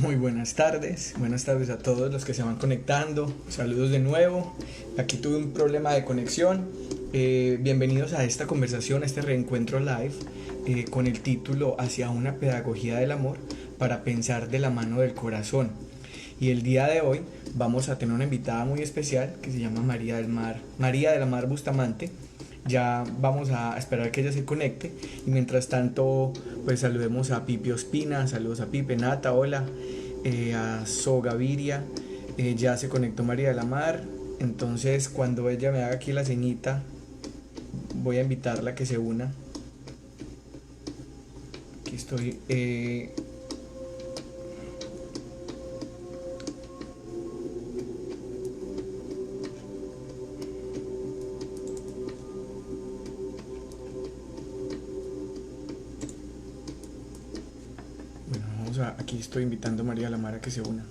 Muy buenas tardes a todos los que se van conectando, saludos de nuevo, aquí tuve un problema de conexión, bienvenidos a esta conversación, a este reencuentro live con el título Hacia una pedagogía del amor para pensar de la mano del corazón. Y el día de hoy vamos a tener una invitada muy especial que se llama María de la Mar Bustamante. Ya vamos a esperar que ella se conecte y mientras tanto pues saludemos a Pipi Ospina, saludos a Pipe, Nata, hola, a Sogaviria, ya se conectó María de la Mar, entonces cuando ella me haga aquí la ceñita voy a invitarla a que se una, aquí estoy, bueno, aquí estoy invitando a María de la Mar a que se una.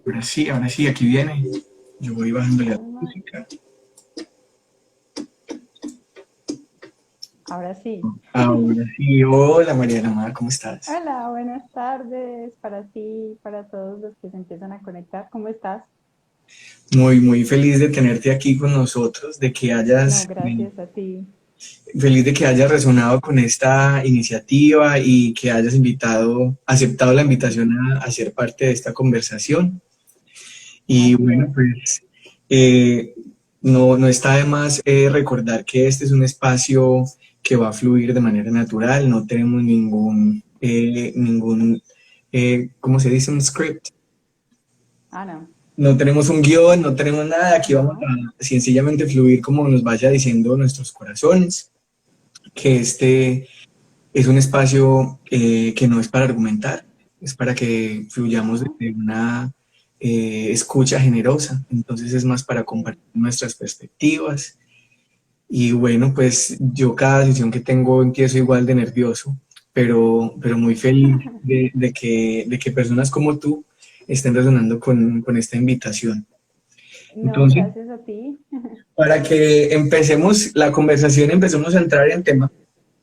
Ahora sí, aquí viene. Yo voy bajando la Calma. música. Ahora sí. Ahora sí, hola María de la Mar, ¿cómo estás? Hola, buenas tardes para ti, para todos los que se empiezan a conectar. ¿Cómo estás? Muy feliz de tenerte aquí con nosotros, No, gracias a ti. feliz de que hayas resonado con esta iniciativa y que hayas aceptado la invitación a ser parte de esta conversación. Y Así bueno, es. pues no está de más recordar que este es un espacio que va a fluir de manera natural, no tenemos ¿cómo se dice? Un script. Ah, no. No tenemos un guión, no tenemos nada, aquí vamos No. a sencillamente fluir como nos vaya diciendo nuestros corazones, que este es un espacio que no es para argumentar, es para que fluyamos No. desde una escucha generosa, entonces es más para Sí. compartir nuestras perspectivas. Y bueno, pues yo cada sesión que tengo empiezo igual de nervioso, pero muy feliz de que personas como tú estén resonando con esta invitación. No, Entonces, gracias a ti. para que empecemos la conversación, empecemos a entrar en tema.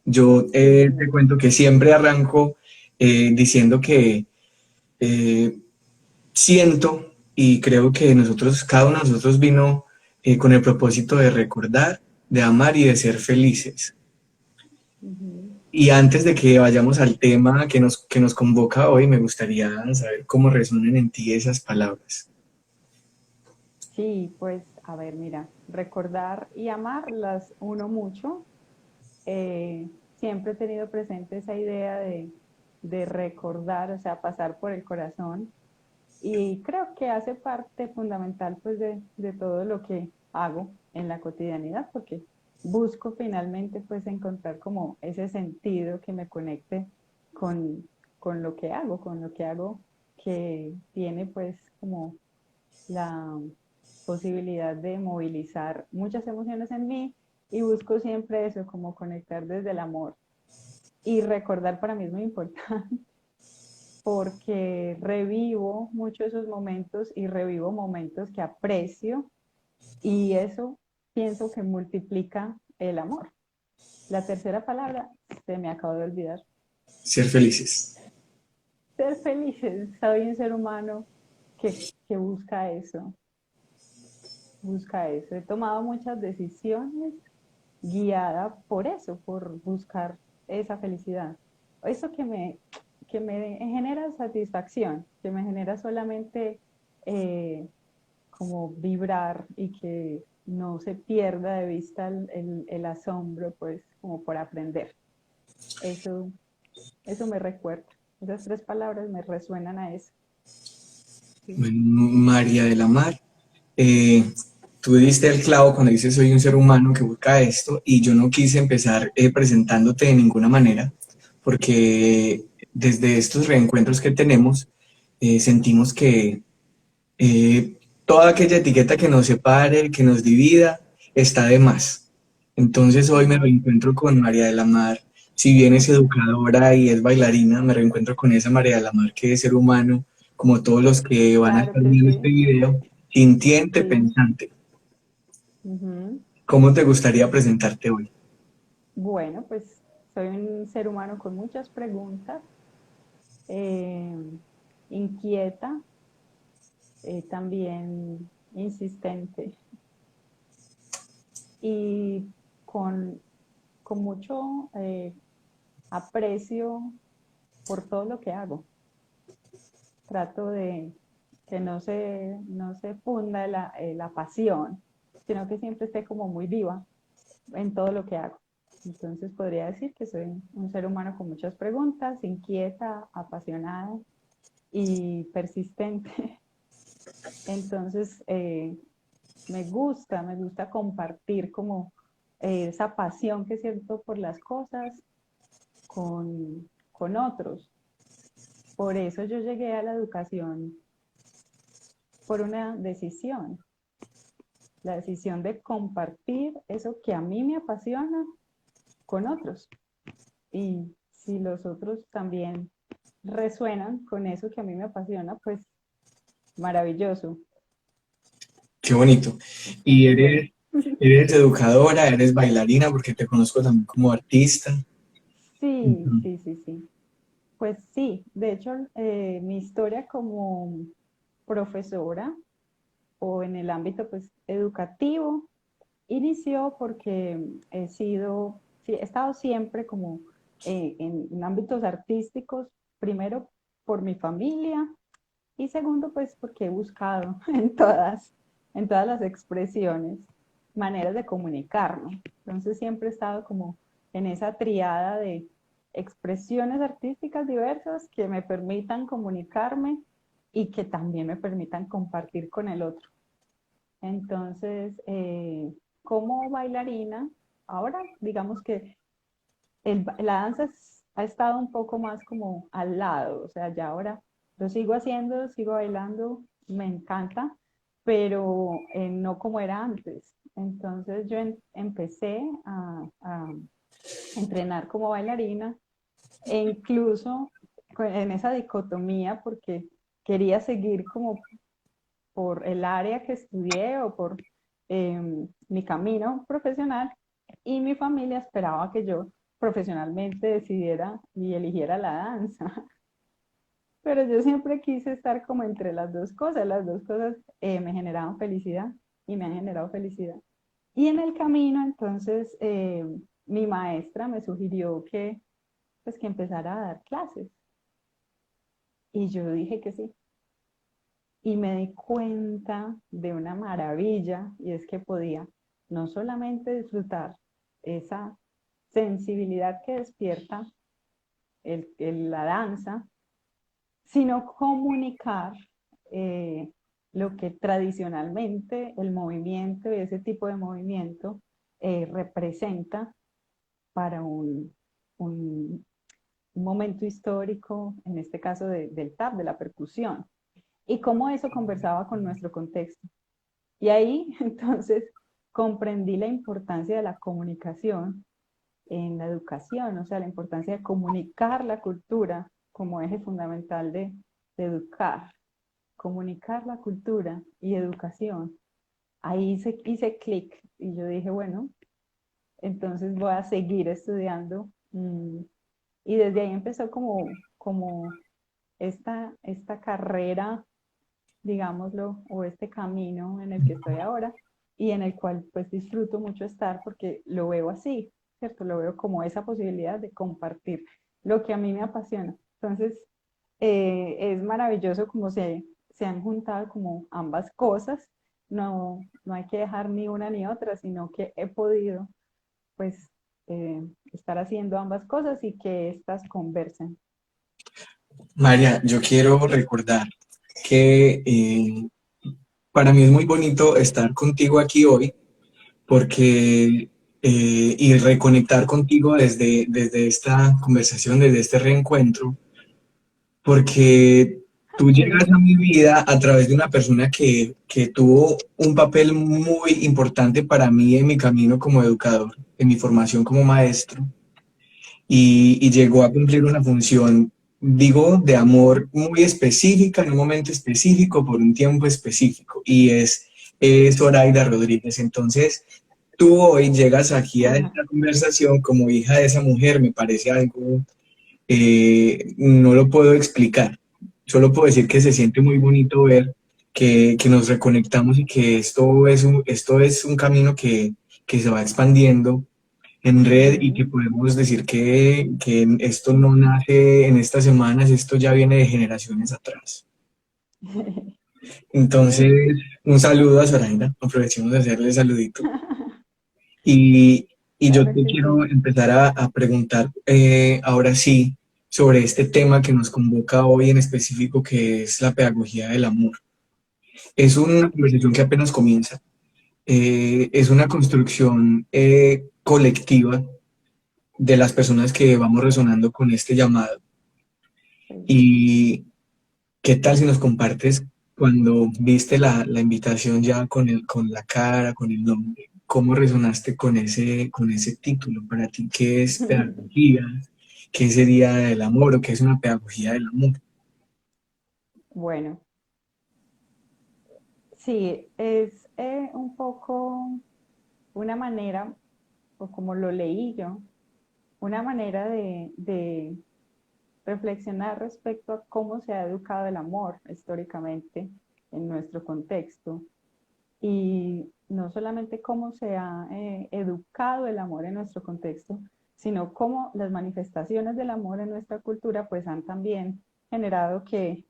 Yo Sí, te señor. cuento que siempre arranco diciendo que eh, siento y creo que cada uno de nosotros vino con el propósito de recordar, de amar y de ser felices. Ujú. Y antes de que vayamos al tema que nos convoca hoy, me gustaría saber cómo resuenan en ti esas palabras. Sí, pues, a ver, mira, recordar y amar las uno mucho. Siempre he tenido presente esa idea de recordar, o sea, pasar por el corazón. Y creo que hace parte fundamental pues de todo lo que hago en la cotidianidad, porque busco finalmente pues encontrar como ese sentido que me conecte con, con lo que hago que tiene pues como la posibilidad de movilizar muchas emociones en mí y busco siempre eso, como conectar desde el amor. Y recordar para mí es muy importante porque revivo mucho esos momentos y revivo momentos que aprecio y eso pienso que multiplica el amor. La tercera palabra se me acabó de olvidar. Ser felices. Ser felices. Soy un ser humano que busca eso, busca eso. He tomado muchas decisiones guiada por eso, por buscar esa felicidad. Eso que me genera satisfacción, que me genera solamente como vibrar y que no se pierda de vista el asombro, pues, como por aprender. Eso, eso me recuerda. Esas tres palabras me resuenan a eso. Sí. Bueno, María de la Mar, eh, tú diste el clavo cuando dices soy un ser humano que busca esto y yo no quise empezar presentándote de ninguna manera porque desde estos reencuentros que tenemos sentimos que toda aquella etiqueta que nos separe, que nos divida, está de más. Entonces hoy me No, reencuentro con María de la Mar. Si bien es educadora y es bailarina, me reencuentro con esa María de la Mar que es ser humano, como todos los que van a claro estar que viendo este sí. video. sintiente, Sí. pensante. Ujú. ¿Cómo te gustaría presentarte hoy? Bueno, pues soy un ser humano con muchas preguntas, eh, inquieta, también insistente y con, con mucho aprecio por todo lo que hago. Trato de que no se funda la pasión, sino que siempre esté como muy viva en todo lo que hago. Entonces podría decir que soy un ser humano con muchas preguntas, inquieta, apasionada y persistente. Entonces me gusta compartir como esa pasión que siento por las cosas con otros. Por eso yo llegué a la educación por una decisión, la decisión de compartir eso que a mí me apasiona con otros. Y si los otros también resuenan con eso que a mí me apasiona, pues maravilloso. Qué bonito. ¿Y Entonces, bueno, eres educadora, eres bailarina? Porque te conozco también como artista. sí, Ujú. sí, sí, sí. Pues sí, de hecho, mi historia como profesora o en el ámbito pues educativo inició porque sí, he estado siempre como en ámbitos artísticos, primero por mi familia y segundo pues porque he buscado en todas las expresiones maneras de comunicarme. Entonces siempre he estado como en esa triada de expresiones artísticas diversas que me permitan comunicarme y que también me permitan compartir con el otro. Entonces, como bailarina, ahora digamos que la danza ha estado un poco más como al lado, o sea, ya ahora lo sigo haciendo, sigo bailando, me encanta, pero no como era antes. Entonces yo empecé a entrenar como bailarina e incluso en esa dicotomía porque quería seguir como por el área que estudié o por mi camino profesional y mi familia esperaba que yo profesionalmente decidiera y eligiera la danza. Pero yo siempre quise estar como entre las dos cosas me generaban felicidad y me han generado felicidad. Y en el camino entonces mi maestra me sugirió pues, que empezara a dar clases y yo dije que sí. Y me di cuenta de una maravilla y es que podía no solamente disfrutar esa sensibilidad que despierta la danza, sino comunicar eh, lo que tradicionalmente el movimiento y ese tipo de movimiento representa para un momento histórico, en este caso del tap, de la percusión, y cómo eso conversaba con nuestro contexto. Y ahí entonces comprendí la importancia de la comunicación en la educación, o sea, la importancia de comunicar la cultura como eje fundamental de educar, comunicar la cultura y educación. Ahí hice clic y yo dije, bueno, entonces voy a seguir estudiando. Y desde ahí empezó como esta carrera, digámoslo, o este camino en el que estoy ahora y en el cual pues disfruto mucho estar porque lo veo así, ¿cierto? Lo veo como esa posibilidad de compartir lo que a mí me apasiona. Entonces, es maravilloso como se han juntado como ambas cosas. No hay que dejar ni una ni otra, sino que he podido pues estar haciendo ambas cosas y que éstas conversen. María, yo quiero recordar que para mí es muy bonito estar contigo aquí hoy porque y reconectar contigo desde esta conversación, desde este reencuentro, porque tú Qué llegas a lindo. mi vida a través de una persona que tuvo un papel muy importante para mí en mi camino como educador, en mi formación como maestro, y llegó a cumplir una función. digo de amor muy específica, en un momento específico, por un tiempo específico, y es Zoraida Rodríguez. Entonces, tú hoy llegas aquí a esta conversación como hija de esa mujer, me parece algo, no lo puedo explicar, solo puedo decir que se siente muy bonito ver que nos reconectamos y que esto es un camino que se va expandiendo en red y que Ujú. podemos decir que esto no nace en estas semanas, esto ya viene de generaciones atrás. Entonces, Sí, un saludo a Zoraida, aprovechemos de hacerle saludito. Y, y yo claro te que quiero sí. empezar a preguntar ahora sí sobre este tema que nos convoca hoy en específico, que es la pedagogía del amor. Es una conversación que apenas comienza, es una construcción colectiva de las personas que vamos resonando con este llamado. Sí. ¿Y qué tal si nos compartes cuando viste la invitación ya con la cara, con el nombre? ¿Cómo resonaste con ese título? Para ti, ¿qué es pedagogía? ¿Qué sería el amor o qué es una pedagogía del amor? Bueno, sí, es un poco una manera, o como lo leí yo, una manera de reflexionar respecto a cómo se ha educado el amor históricamente en nuestro contexto y no solamente cómo se ha educado el amor en nuestro contexto, sino cómo las manifestaciones del amor en nuestra cultura pues han también generado que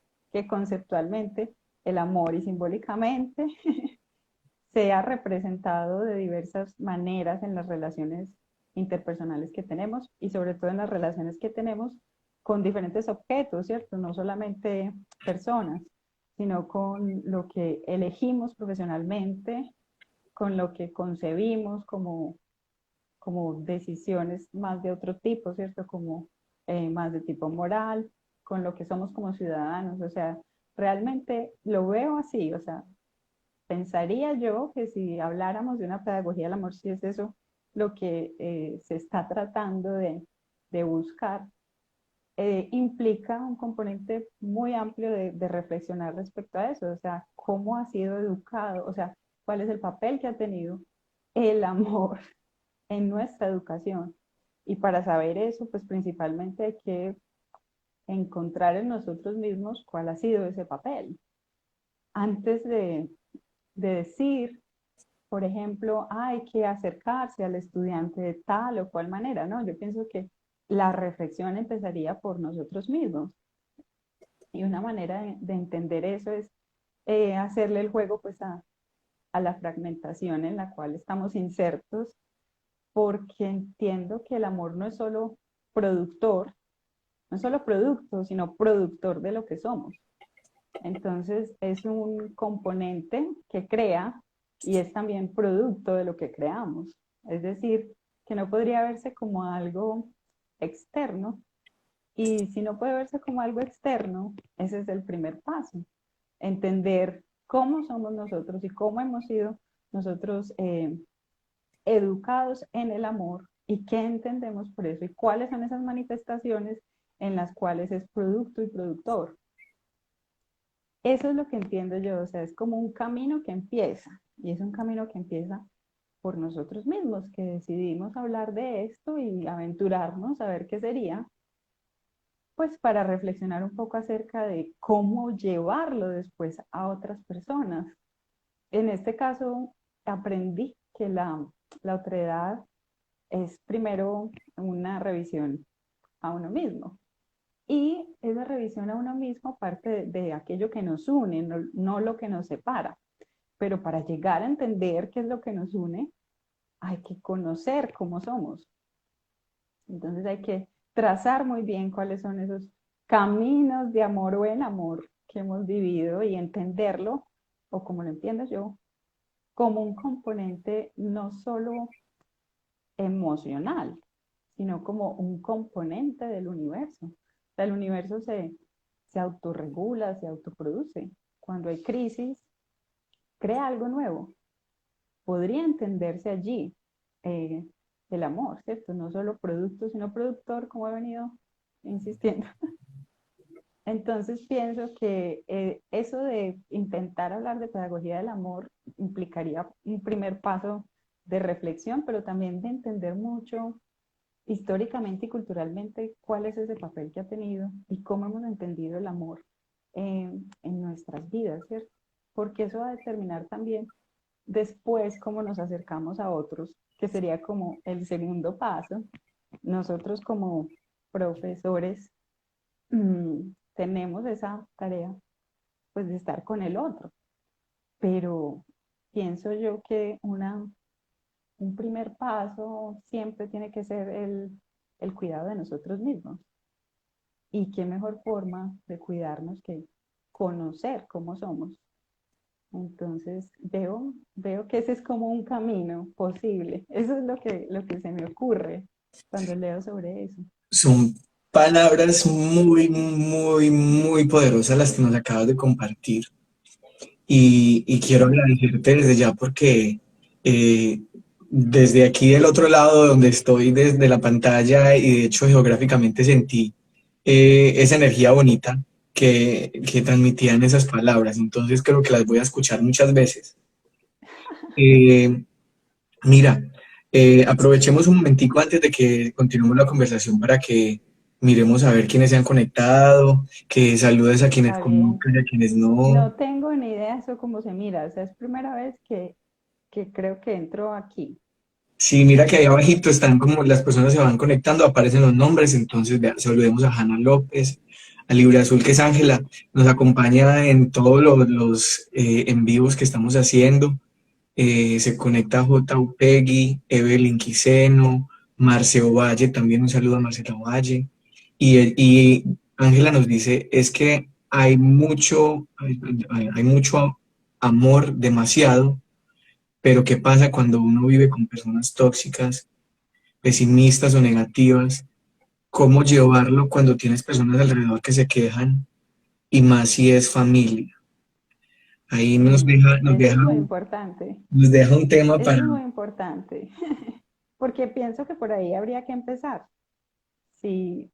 conceptualmente el amor y simbólicamente se ha representado de diversas maneras en las relaciones interpersonales que tenemos y sobre todo en las relaciones que tenemos con diferentes objetos, ¿cierto? No solamente personas, sino con lo que elegimos profesionalmente, con lo que concebimos como decisiones más de otro tipo, ¿cierto? Como más de tipo moral, con lo que somos como ciudadanos. O sea, realmente lo veo así, o sea, pensaría yo que si habláramos de una pedagogía del amor, si es eso lo que se está tratando de buscar, implica un componente muy amplio de reflexionar respecto a eso, o sea, cómo ha sido educado, o sea, cuál es el papel que ha tenido el amor en nuestra educación. Y para saber eso, pues principalmente hay que encontrar en nosotros mismos cuál ha sido ese papel. Antes de decir, por ejemplo, hay que acercarse al estudiante de tal o cual manera, ¿no? Yo pienso que la reflexión empezaría por nosotros mismos. Y una manera de entender eso es hacerle el juego pues a la fragmentación en la cual estamos insertos, porque entiendo que el amor no es solo productor, no es solo producto, sino productor de lo que somos. Entonces es un componente que crea y es también producto de lo que creamos. Es decir, que no podría verse como algo externo. Y si no puede verse como algo externo, ese es el primer paso. Entender cómo somos nosotros y cómo hemos sido nosotros educados en el amor y qué entendemos por eso y cuáles son esas manifestaciones en las cuales es producto y productor. Eso es lo que entiendo yo, o sea, es como un camino que empieza y es un camino que empieza por nosotros mismos, que decidimos hablar de esto y aventurarnos a ver qué sería, pues para reflexionar un poco acerca de cómo llevarlo después a otras personas. En este caso, aprendí que la otredad es primero una revisión a uno mismo. Y esa revisión a uno mismo parte de aquello que nos une, no lo que nos separa. Pero para llegar a entender qué es lo que nos une, hay que conocer cómo somos. Entonces hay que trazar muy bien cuáles son esos caminos de amor o en amor que hemos vivido y entenderlo, o como lo entiendo yo, como un componente no solo emocional, sino como un componente del universo. O sea, el universo se autorregula, se autoproduce. Cuando hay crisis, crea algo nuevo. Podría entenderse allí eh, el amor, ¿cierto? No solo producto, sino productor, como he venido insistiendo. Entonces pienso que eso de intentar hablar de pedagogía del amor implicaría un primer paso de reflexión, pero también de entender mucho históricamente y culturalmente cuál es ese papel que ha tenido y cómo hemos entendido el amor en nuestras vidas, ¿cierto? Porque eso va a determinar también después cómo nos acercamos a otros, que sería como el segundo paso. Nosotros como profesores tenemos esa tarea pues de estar con el otro, pero pienso yo que un primer paso siempre tiene que ser el cuidado de nosotros mismos. Y qué mejor forma de cuidarnos que conocer cómo somos. Entonces veo que ese es como un camino posible. Eso es lo que se me ocurre cuando leo sobre eso. Son palabras muy, muy, muy poderosas las que nos acabas de compartir. Y quiero agradecerte desde ya porque eh, desde aquí del otro lado donde estoy, desde la pantalla y de hecho geográficamente sentí esa energía bonita que transmitían esas palabras. Entonces creo que las voy a escuchar muchas veces. Eh, Mira, aprovechemos un momentico antes de que continuemos la conversación para que miremos a ver quiénes se han conectado, que saludes a quienes Está bien. conozcas y a quienes no. No tengo ni idea eso cómo se mira. O sea, es primera vez que creo que entro aquí. Sí, mira que ahí abajito están como las personas se van conectando, aparecen los nombres, entonces vea, saludemos a Hanna López, a Libre Azul, que es Ángela, nos acompaña en todos los en vivos que estamos haciendo. Se conecta J. Upegui, Evelyn Quiseno, Marceo Valle, también un saludo a Marcelo Valle. Y Ángela nos dice, es que hay mucho amor, demasiado, pero ¿qué pasa cuando uno vive con personas tóxicas, pesimistas o negativas? ¿Cómo llevarlo cuando tienes personas alrededor que se quejan y más si es familia? Ahí Sí, eso es muy un importante. nos deja un tema Eso para... es muy importante. Porque pienso que por ahí habría que empezar. Si,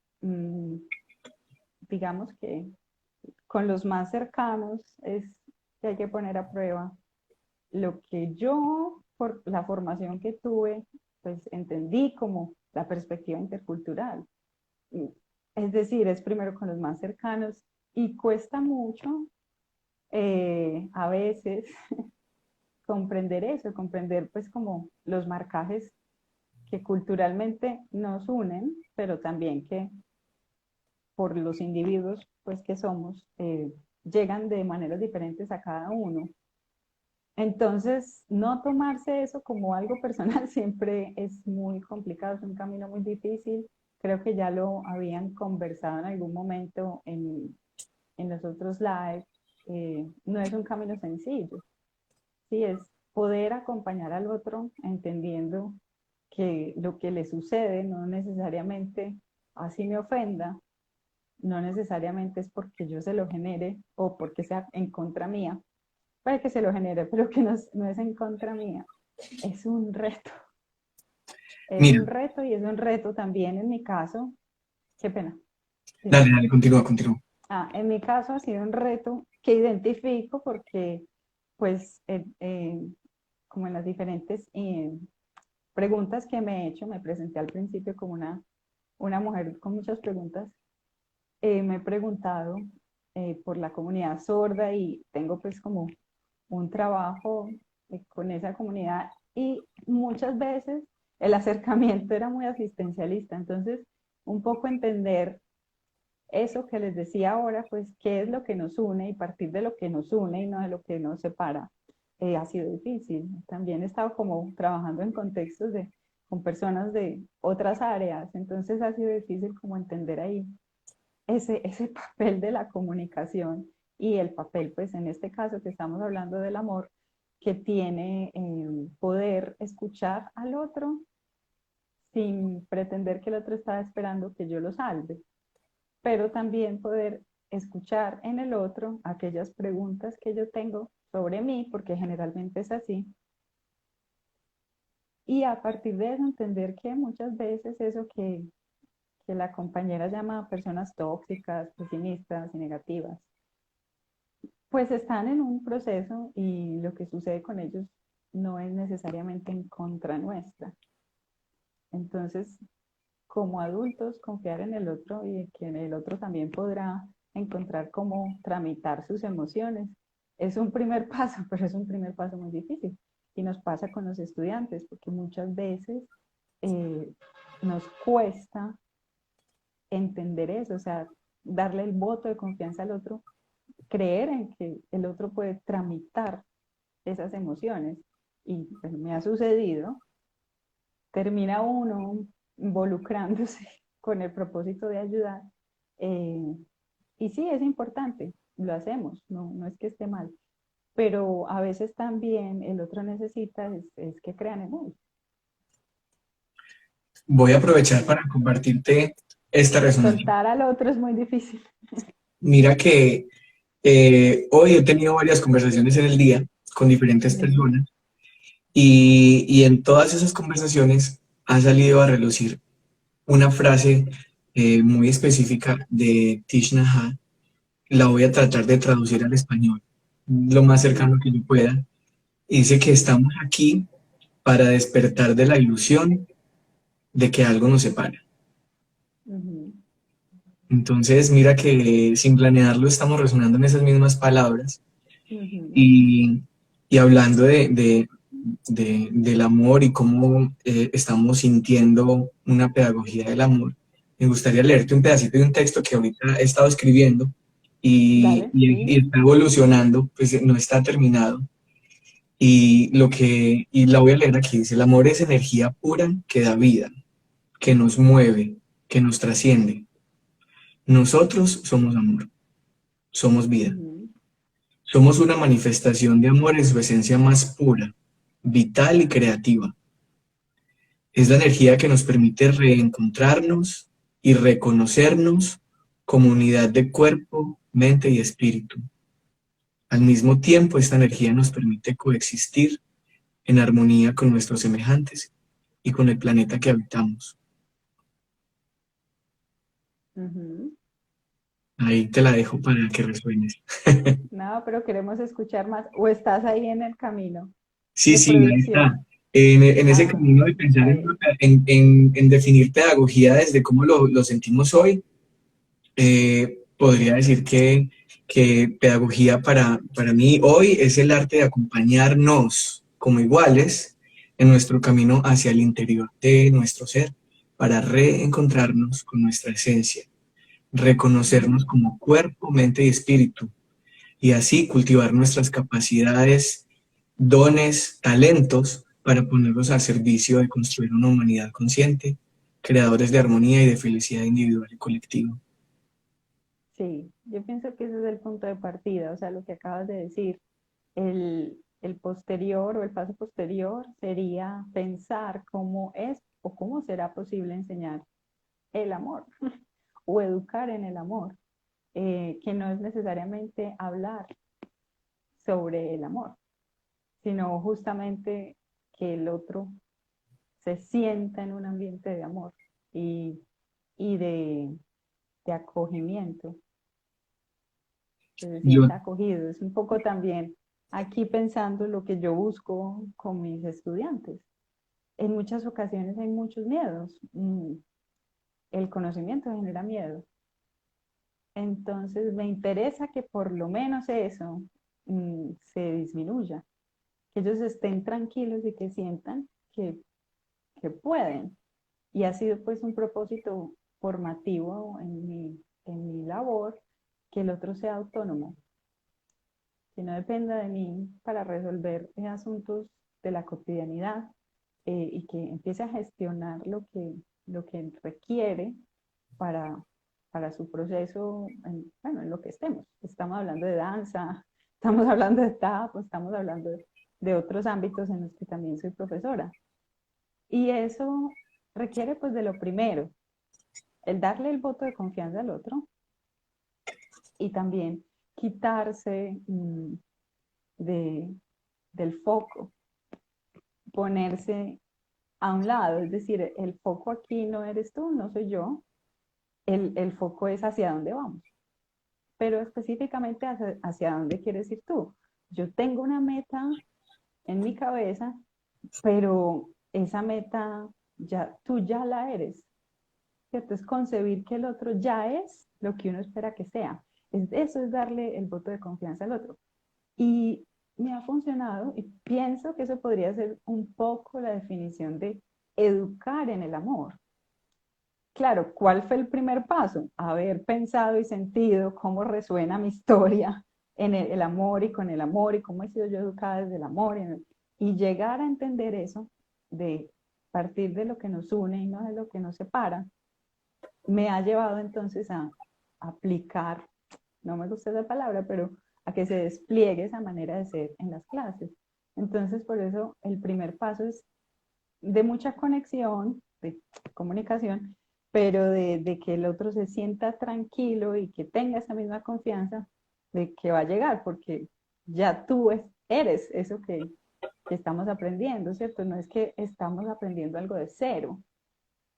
digamos que con los más cercanos es que hay que poner a prueba lo que yo, por la formación que tuve, pues entendí como la perspectiva intercultural. Es decir, es primero con los más cercanos y cuesta mucho a veces comprender eso, comprender pues como los marcajes que culturalmente nos unen, pero también que por los individuos pues que somos, llegan de maneras diferentes a cada uno. Entonces, no tomarse eso como algo personal siempre es muy complicado, es un camino muy difícil. Creo que ya lo habían conversado en algún momento en los otros live. No es un camino sencillo, sí, es poder acompañar al otro entendiendo que lo que le sucede no necesariamente así me ofenda, no necesariamente es porque yo se lo genere o porque sea en contra mía, puede que se lo genere, pero que no es en contra mía. Es un reto, es Mira, un reto y es un reto también en mi caso. Qué pena. Dime. dale, dale, continúa, continúa. En mi caso ha sido un reto que identifico porque, pues, como en las diferentes preguntas que me he hecho, me presenté al principio como una mujer con muchas preguntas. Me he preguntado por la comunidad sorda y tengo pues como un trabajo con esa comunidad y muchas veces el acercamiento era muy asistencialista, entonces un poco entender eso que les decía ahora, pues qué es lo que nos une y partir de lo que nos une y no de lo que nos separa, ha sido difícil. También he estado como trabajando en contextos con personas de otras áreas, entonces ha sido difícil como entender ahí ese papel de la comunicación y el papel, pues en este caso que estamos hablando del amor, que tiene poder escuchar al otro sin pretender que el otro está esperando que yo lo salve, pero también poder escuchar en el otro aquellas preguntas que yo tengo sobre mí, porque generalmente es así, y a partir de eso entender que muchas veces eso que la compañera llama a personas tóxicas, pesimistas y negativas, pues están en un proceso y lo que sucede con ellos no es necesariamente en contra nuestra. Entonces, como adultos, confiar en el otro y que el otro también podrá encontrar cómo tramitar sus emociones es un primer paso, pero es un primer paso muy difícil. Y nos pasa con los estudiantes, porque muchas veces eh, nos cuesta entender eso, o sea, darle el voto de confianza al otro, creer en que el otro puede tramitar esas emociones. Y pues, me ha sucedido, termina uno involucrándose con el propósito de ayudar. eh, y sí, es importante, lo hacemos, no es que esté mal, pero a veces también el otro necesita es que crean en él. Voy a aprovechar para compartirte esta resonancia. Soltar al otro es muy difícil. Mira que hoy he tenido varias conversaciones en el día con diferentes Ujú, personas y en todas esas conversaciones ha salido a relucir una frase muy específica de Thich Nhat Hanh. La voy a tratar de traducir al español lo más ujú, cercano que yo pueda. Dice que estamos aquí para despertar de la ilusión de que algo nos separa. ujú, Entonces, mira que sin planearlo estamos resonando en esas mismas palabras ujú. y, y hablando del amor y cómo estamos sintiendo una pedagogía del amor. Me gustaría leerte un pedacito de un texto que ahorita he estado escribiendo Dale, y sí. está evolucionando, pues no está terminado. Y la voy a leer aquí. Dice, el amor es energía pura que da vida, que nos mueve, que nos trasciende. Nosotros somos amor, somos vida. Ujú, Somos una manifestación de amor en su esencia más pura, vital y creativa. Es la energía que nos permite reencontrarnos y reconocernos como unidad de cuerpo, mente y espíritu. Al mismo tiempo, esta energía nos permite coexistir en armonía con nuestros semejantes y con el planeta que habitamos. ujú. Ahí te la dejo para que resuenes. No, pero queremos escuchar más. ¿O estás ahí en el camino Sí, de sí, ahí está. producción? En ese Ah, camino de pensar está en, bien. en definir pedagogía desde cómo lo sentimos hoy, podría decir que pedagogía para mí hoy es el arte de acompañarnos como iguales en nuestro camino hacia el interior de nuestro ser, para reencontrarnos con nuestra esencia, reconocernos Ujú, como cuerpo, mente y espíritu, y así cultivar nuestras capacidades, dones, talentos para ponerlos al servicio de construir una humanidad consciente, creadores de armonía y de felicidad individual y colectiva. sí, yo pienso que ese es el punto de partida, o sea, lo que acabas de decir. El posterior o el paso posterior sería pensar cómo es o cómo será posible enseñar el amor o educar en el amor, que no es necesariamente hablar sobre el amor, sino justamente que el otro se sienta en un ambiente de amor y, y de acogimiento, que se Yo, sienta acogido. Es un poco también aquí pensando lo que yo busco con mis estudiantes. En muchas ocasiones hay muchos miedos. El conocimiento genera miedo. Entonces me interesa que por lo menos eso se disminuya, que ellos estén tranquilos y que sientan que pueden. Y ha sido pues un propósito formativo en mi labor, que el otro sea autónomo, que no dependa de mí para resolver asuntos de la cotidianidad, y que empiece a gestionar lo que requiere para, para su proceso, bueno, en lo que estemos. Estamos hablando de danza, estamos hablando de TAP, estamos hablando de otros ámbitos en los que también soy profesora. Y eso requiere pues de lo primero, el darle el voto de confianza al otro y también quitarse de, del foco, ponerse a un lado, es decir, el foco aquí no eres tú, no soy yo, el foco es hacia dónde vamos, pero específicamente hacia dónde quieres ir tú. Yo tengo una meta en mi cabeza, pero esa meta tú ya la eres, ¿cierto? Es concebir que el otro ya es lo que uno espera que sea. Eso es darle el voto de confianza al otro. Y me ha funcionado y pienso que eso podría ser un poco la definición de educar en el amor. Claro, ¿cuál fue el primer paso? Haber pensado y sentido cómo resuena mi historia en el amor y con el amor y cómo he sido yo educada desde el amor y llegar a entender eso de partir de lo que nos une y no de lo que nos separa, me ha llevado entonces a aplicar, no me gusta esa palabra, pero a que se despliegue esa manera de ser en las clases. Entonces, por eso el primer paso es de mucha conexión, de comunicación, pero de que el otro se sienta tranquilo y que tenga esa misma confianza de que va a llegar, porque ya tú eres eso que estamos aprendiendo, ¿cierto? No es que estamos aprendiendo algo de cero,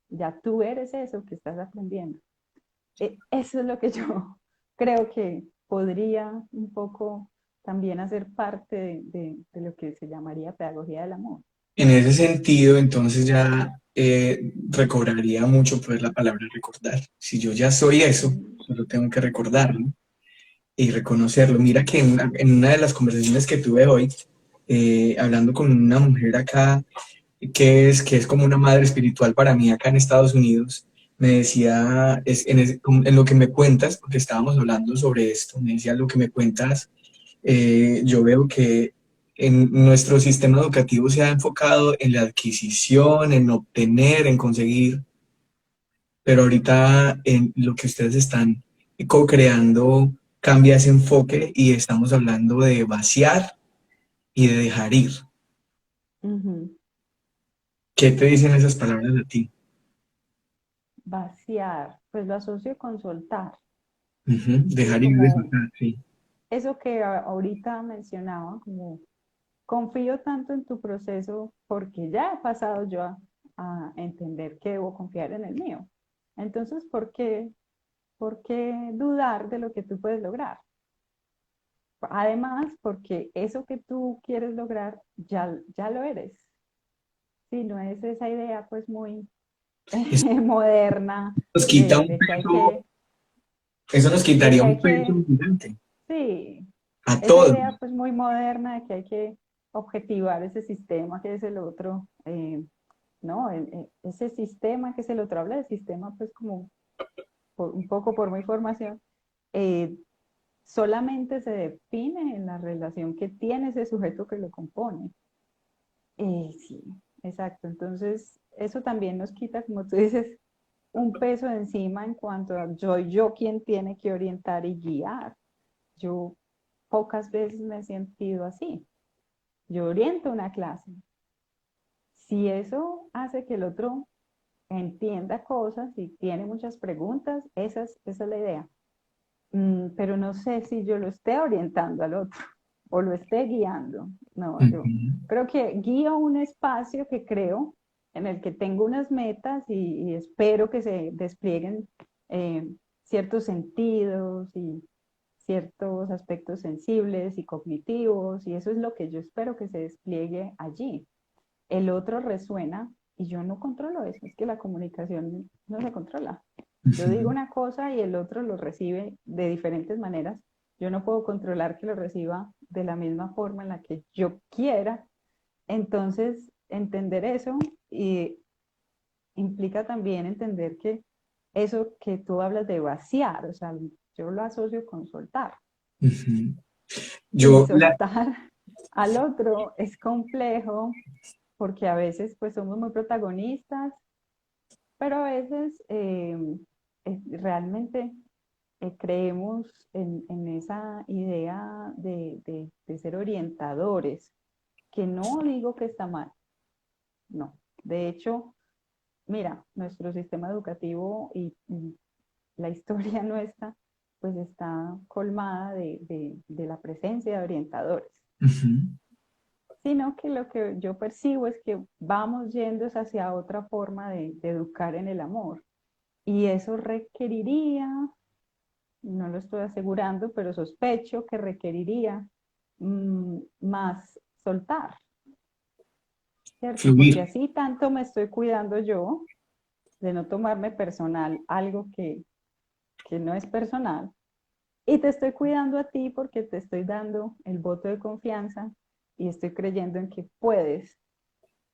ya tú eres eso que estás aprendiendo. Eso es lo que yo creo que podría un poco también hacer parte de lo que se llamaría pedagogía del amor. En ese sentido, entonces ya recobraría mucho poder la palabra recordar. Si yo ya soy eso, Mm. solo tengo que recordarlo y reconocerlo. Mira que en una de las conversaciones que tuve hoy, hablando con una mujer acá, que es como una madre espiritual para mí acá en Estados Unidos, me decía, en lo que me cuentas, porque estábamos hablando sobre esto, me decía, lo que me cuentas, yo veo que en nuestro sistema educativo se ha enfocado en la adquisición, en obtener, en conseguir, pero ahorita en lo que ustedes están co-creando cambia ese enfoque y estamos hablando de vaciar y de dejar ir. Ujú. ¿Qué te dicen esas palabras de ti? Vaciar, pues lo asocio con soltar, Ujú, ¿sí? dejar ir de Como soltar, sí. eso que ahorita mencionaba, como confío tanto en tu proceso porque ya he pasado yo a entender que debo confiar en el mío. Entonces, por qué dudar de lo que tú puedes lograr? Además, porque eso que tú quieres lograr ya lo eres. Sí, no es esa idea pues muy Eso moderna nos quita un de que hay peso, eso nos de quitaría que un hay peso que, gigante sí, a esa todos. idea pues muy moderna de que hay que objetivar ese sistema que es el otro, ¿no? Ese sistema que es el otro, habla de sistema pues como un poco por mi formación, eh, solamente se define en la relación que tiene ese sujeto que lo compone. Sí, exacto. Entonces, eso también nos quita, como tú dices, un peso de encima en cuanto a yo quien tiene que orientar y guiar. Yo pocas veces me he sentido así. Yo oriento una clase. Si eso hace que el otro entienda cosas y tiene muchas preguntas, esa es la idea. Pero no sé si yo lo esté orientando al otro o lo esté guiando. No, yo Ujú. creo que guío un espacio que creo en el que tengo unas metas y espero que se desplieguen eh, ciertos sentidos y ciertos aspectos sensibles y cognitivos, y eso es lo que yo espero que se despliegue allí. El otro resuena y yo no controlo eso, es que la comunicación no se controla. Yo digo Ujú. una cosa y el otro lo recibe de diferentes maneras. Yo no puedo controlar que lo reciba de la misma forma en la que yo quiera. Entonces, entender eso y implica también entender que eso que tú hablas de vaciar, o sea, yo lo asocio con soltar. Ujú. Y Yo, soltar al otro es complejo porque a veces pues somos muy protagonistas, pero a veces realmente creemos en esa idea de ser orientadores, que no digo que está mal, no. De hecho, mira, nuestro sistema educativo y la historia nuestra pues está colmada de la presencia de orientadores, ujú. sino que lo que yo percibo es que vamos yendo hacia otra forma de educar en el amor. Y eso requeriría, no lo estoy asegurando, pero sospecho que requeriría más soltar, ¿cierto? Porque Fluir. así tanto me estoy cuidando yo de no tomarme personal algo que no es personal. Y te estoy cuidando a ti porque te estoy dando el voto de confianza y estoy creyendo en que puedes.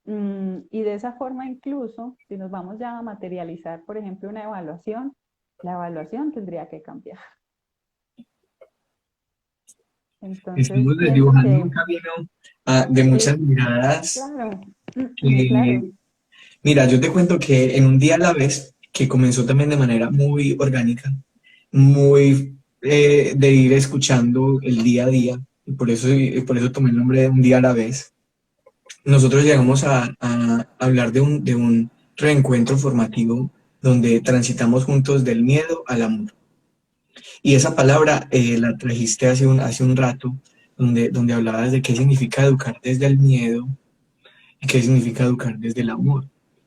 Y de esa forma incluso, si nos vamos ya a materializar, por ejemplo, una evaluación, la evaluación tendría que cambiar. Entonces Estamos pienso desdibujando un que camino de muchas es, miradas. claro, que- claro, Mira, yo te cuento que en un día a la vez, que comenzó también de manera muy orgánica, muy de ir escuchando el día a día, y por eso tomé el nombre de un día a la vez. Nosotros llegamos a hablar de un reencuentro formativo donde transitamos juntos del miedo al amor. Y esa palabra la trajiste hace un rato, donde hablabas de qué significa educar desde el miedo y qué significa educar desde el amor.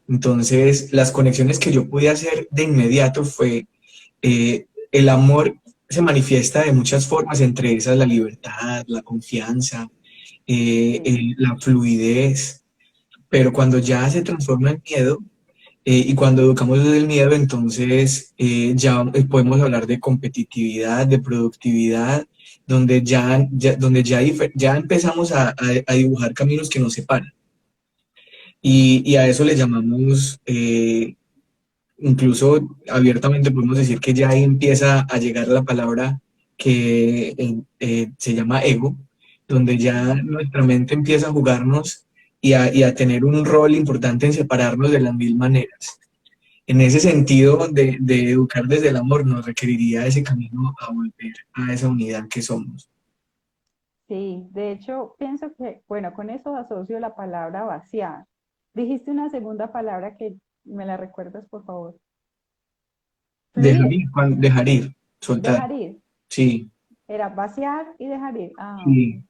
Entonces, las conexiones que yo pude hacer de inmediato fue el amor se manifiesta de muchas formas, entre esas la libertad, la confianza, sí. la fluidez, pero cuando ya se transforma en miedo, y cuando educamos desde el miedo, entonces ya podemos hablar de competitividad, de productividad, donde ya empezamos a dibujar caminos que nos separan. Y a eso le llamamos, incluso abiertamente podemos decir que ya ahí empieza a llegar la palabra que se llama ego, donde ya nuestra mente empieza a jugarnos y a tener un rol importante en separarnos de las mil maneras. En ese sentido de educar desde el amor nos requeriría ese camino a volver a esa unidad que somos. Sí, de hecho, pienso que, bueno, con eso asocio la palabra vaciar. Dijiste una segunda palabra que me la recuerdas, por favor. Dejar Fluir, ir, dejar ir, soltar. dejar ir. Sí, Era vaciar y dejar ir. Ah, ok. sí.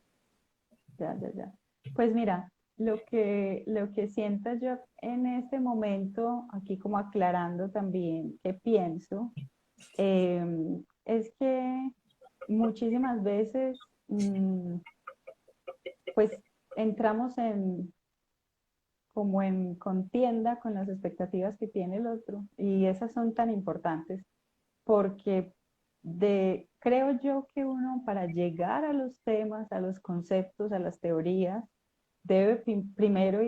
Ya, ya, ya. Pues mira, lo que siento yo en este momento, aquí como aclarando también qué pienso, es que muchísimas veces, pues entramos en como en contienda con las expectativas que tiene el otro y esas son tan importantes porque creo yo que uno para llegar a los temas, a los conceptos, a las teorías, debe primero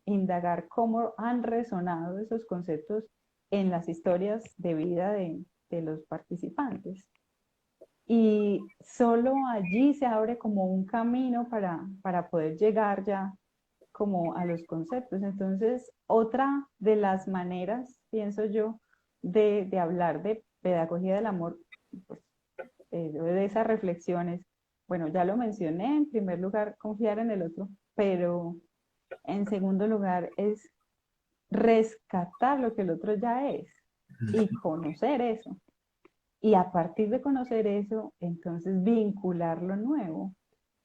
indagar cómo han resonado esos conceptos en las historias de vida de los participantes. Y solo allí se abre como un camino para poder llegar ya como a los conceptos. Entonces, otra de las maneras, pienso yo, de hablar de pedagogía del amor, pues, de esas reflexiones, bueno, ya lo mencioné, en primer lugar, confiar en el otro, pero en segundo lugar es rescatar lo que el otro ya es y conocer eso. Y a partir de conocer eso, entonces vincular lo nuevo.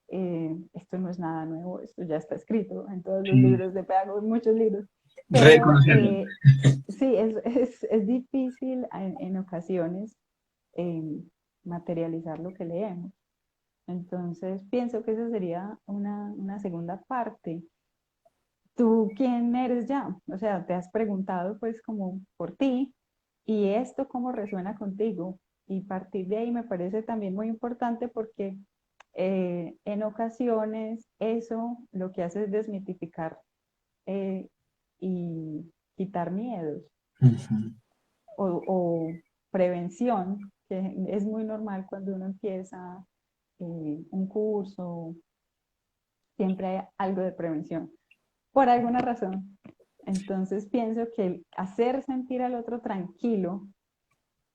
Esto no es nada nuevo, esto ya está escrito en todos los Sí. libros de pedagogía, en muchos libros, pero Reconocerlo. sí, es difícil en ocasiones eh, materializar lo que leemos. Entonces, pienso que esa sería una segunda parte. ¿Tú quién eres ya? O sea, te has preguntado pues como por ti y esto cómo resuena contigo. Y partir de ahí me parece también muy importante porque en ocasiones eso lo que hace es desmitificar eh, y quitar miedos Ujú. o prevención, que es muy normal cuando uno empieza un curso, siempre hay algo de prevención, por alguna razón. Entonces pienso que el hacer sentir al otro tranquilo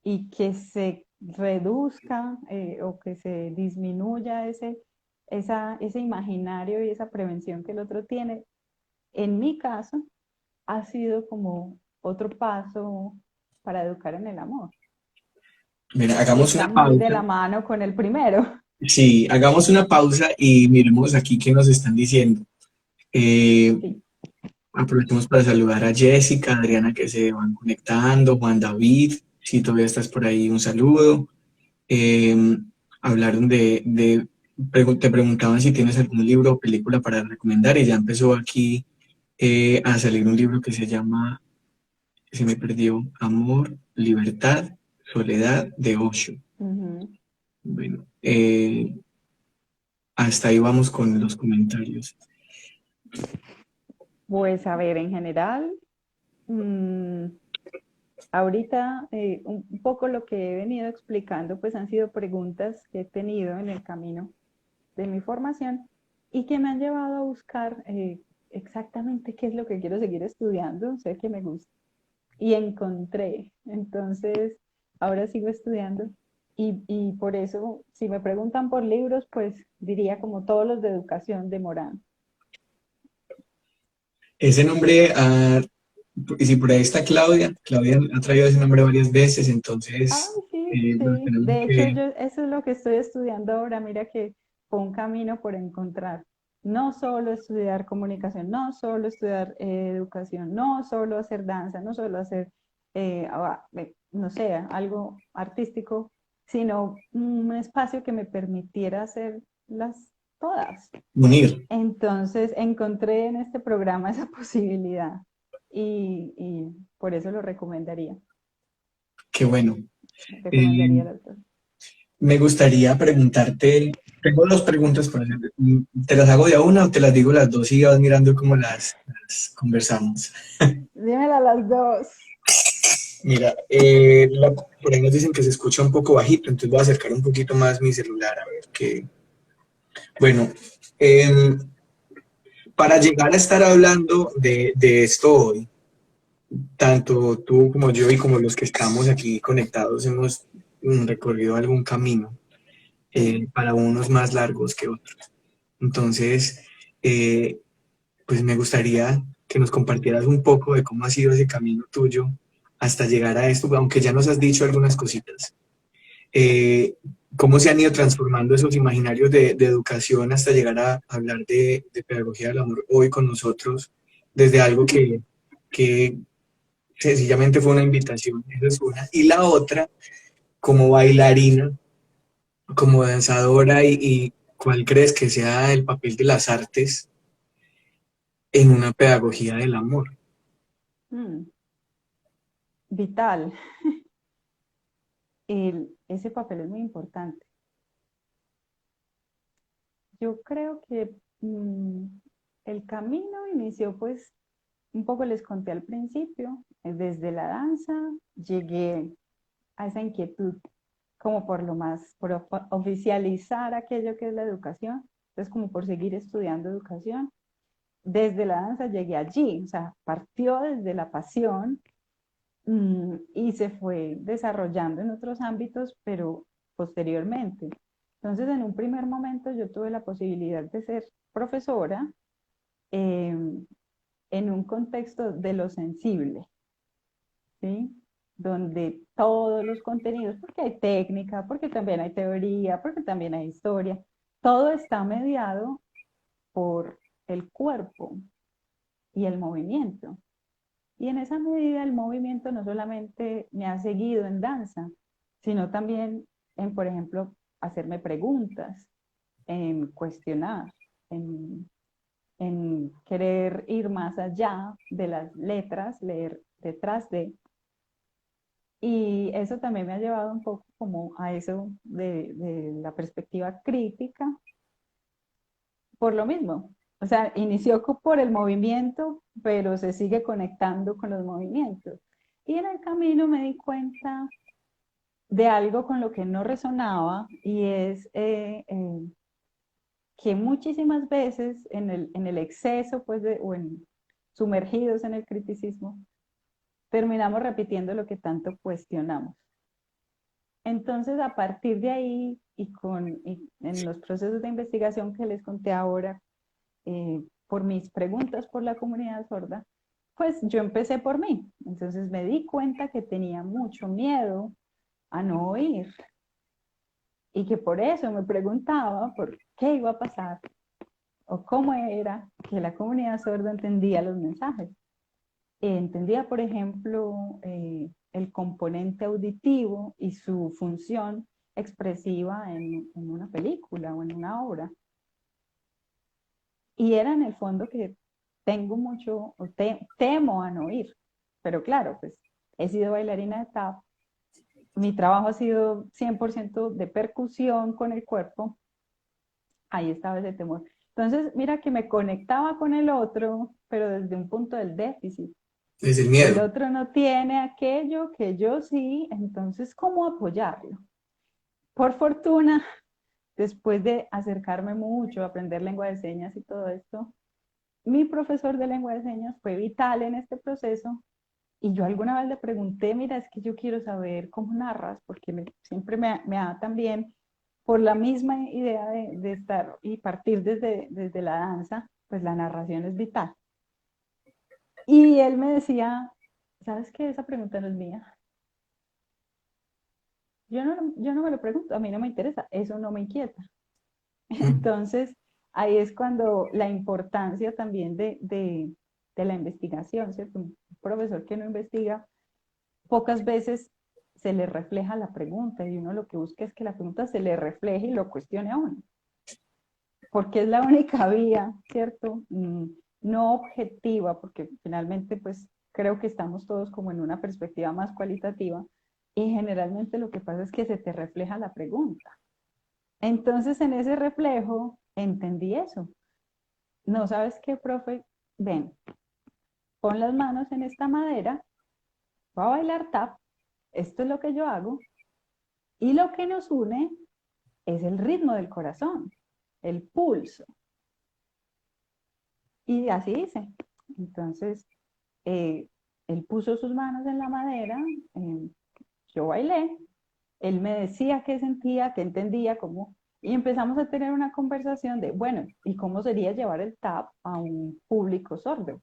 y que se reduzca o que se disminuya ese imaginario y esa prevención que el otro tiene, en mi caso, ha sido como otro paso para educar en el amor. Mira, Y hagamos está una muy de pausa. la mano con el primero. Sí, hagamos una pausa y miremos aquí qué nos están diciendo. Eh, Sí, Aprovechemos para saludar a Jessica, Adriana que se van conectando, Juan David, si todavía estás por ahí, un saludo. Eh, Hablaron te preguntaban si tienes algún libro o película para recomendar y ya empezó aquí a salir un libro que se llama, se me perdió, Amor, Libertad, Soledad de Osho. Ujú. Bueno, hasta ahí vamos con los comentarios. Pues a ver, en general, mm, ahorita un poco lo que he venido explicando, pues han sido preguntas que he tenido en el camino de mi formación y que me han llevado a buscar exactamente qué es lo que quiero seguir estudiando, sé que me gusta. Y encontré. Entonces, ahora sigo estudiando y por eso, si me preguntan por libros, pues diría como todos los de educación de Morán. Ese nombre, y si por ahí está Claudia, Claudia ha traído ese nombre varias veces, Ay, entonces sí, bueno, sí. tenemos De hecho, que yo eso es lo que estoy estudiando ahora. Mira que fue un camino por encontrar. No solo estudiar comunicación, no solo estudiar educación, no solo hacer danza, no solo hacer, no sé, algo artístico, sino un espacio que me permitiera hacer las todas. unir. Entonces encontré en este programa esa posibilidad y por eso lo recomendaría. Qué bueno. Recomendaría Eh, al autor. Me gustaría preguntarte, tengo dos preguntas para hacer. ¿Te las hago de a una o te las digo las dos y vas mirando cómo las conversamos? Dímela las dos. Mira, por ahí nos dicen que se escucha un poco bajito, entonces voy a acercar un poquito más mi celular a ver qué. Bueno, em, para llegar a estar hablando de esto hoy, tanto tú como yo y como los que estamos aquí conectados hemos recorrido algún camino, Sí. para unos más largos que otros. Entonces, eh, pues me gustaría que nos compartieras un poco de cómo ha sido ese camino tuyo hasta llegar a esto, aunque ya nos has dicho algunas cositas. Eh, ¿Cómo se han ido transformando esos imaginarios de educación hasta llegar a hablar de pedagogía del amor hoy con nosotros desde algo que sencillamente fue una invitación? Esa es una. Y la otra, como bailarina, como danzadora y cuál crees que sea el papel de las artes en una pedagogía del amor. Mm, vital. Ese papel es muy importante. Yo creo que el camino inició, pues, un poco les conté al principio, desde la danza llegué a esa inquietud como por lo más, por oficializar aquello que es la educación, entonces como por seguir estudiando educación. Desde la danza llegué allí, o sea, partió desde la pasión y se fue desarrollando en otros ámbitos, pero posteriormente. Entonces, en un primer momento yo tuve la posibilidad de ser profesora eh, en un contexto de lo sensible, ¿sí? Donde todos los contenidos, porque hay técnica, porque también hay teoría, porque también hay historia, todo está mediado por el cuerpo y el movimiento. Y en esa medida el movimiento no solamente me ha seguido en danza, sino también en, por ejemplo, hacerme preguntas, en cuestionar, en, en querer ir más allá de las letras, leer detrás de. Y eso también me ha llevado un poco como a eso de la perspectiva crítica, por lo mismo. O sea, inició por el movimiento, pero se sigue conectando con los movimientos. Y en el camino me di cuenta de algo con lo que no resonaba y es que muchísimas veces en el exceso, pues, o en, sumergidos en el criticismo, terminamos repitiendo lo que tanto cuestionamos. Entonces, a partir de ahí y en los procesos de investigación que les conté ahora, por mis preguntas por la comunidad sorda, pues yo empecé por mí. Entonces me di cuenta que tenía mucho miedo a no oír y que por eso me preguntaba por qué iba a pasar o cómo era que la comunidad sorda entendía los mensajes. Entendía, por ejemplo, el componente auditivo y su función expresiva en una película o en una obra. Y era en el fondo que tengo mucho, temo a no ir. Pero claro, pues he sido bailarina de tap, mi trabajo ha sido 100% de percusión con el cuerpo, ahí estaba ese temor. Entonces, mira que me conectaba con el otro, pero desde un punto del déficit. Es el El miedo. otro no tiene aquello que yo sí, entonces, ¿cómo apoyarlo? Por fortuna, después de acercarme mucho, aprender lengua de señas y todo esto, mi profesor de lengua de señas fue vital en este proceso y yo alguna vez le pregunté, mira, es que yo quiero saber cómo narras, porque siempre me da también, por la misma idea de estar y partir desde la danza, pues la narración es vital. Y él me decía, ¿sabes qué? Esa pregunta no es mía. Yo no me lo pregunto, a mí no me interesa, eso no me inquieta. Mm. Entonces, ahí es cuando la importancia también de la investigación, ¿cierto? Un profesor que no investiga, pocas veces se le refleja la pregunta y uno lo que busca es que la pregunta se le refleje y lo cuestione a uno, porque es la única vía, ¿cierto? No objetiva, porque finalmente pues creo que estamos todos como en una perspectiva más cualitativa y generalmente lo que pasa es que se te refleja la pregunta. Entonces en ese reflejo entendí eso. No sabes qué, profe, ven, pon las manos en esta madera, voy a bailar tap, esto es lo que yo hago, y lo que nos une es el ritmo del corazón, el pulso. Y así hice. Entonces, eh, él puso sus manos en la madera, eh, yo bailé, él me decía qué sentía, qué entendía, cómo, y empezamos a tener una conversación de, bueno, ¿y cómo sería llevar el tap a un público sordo?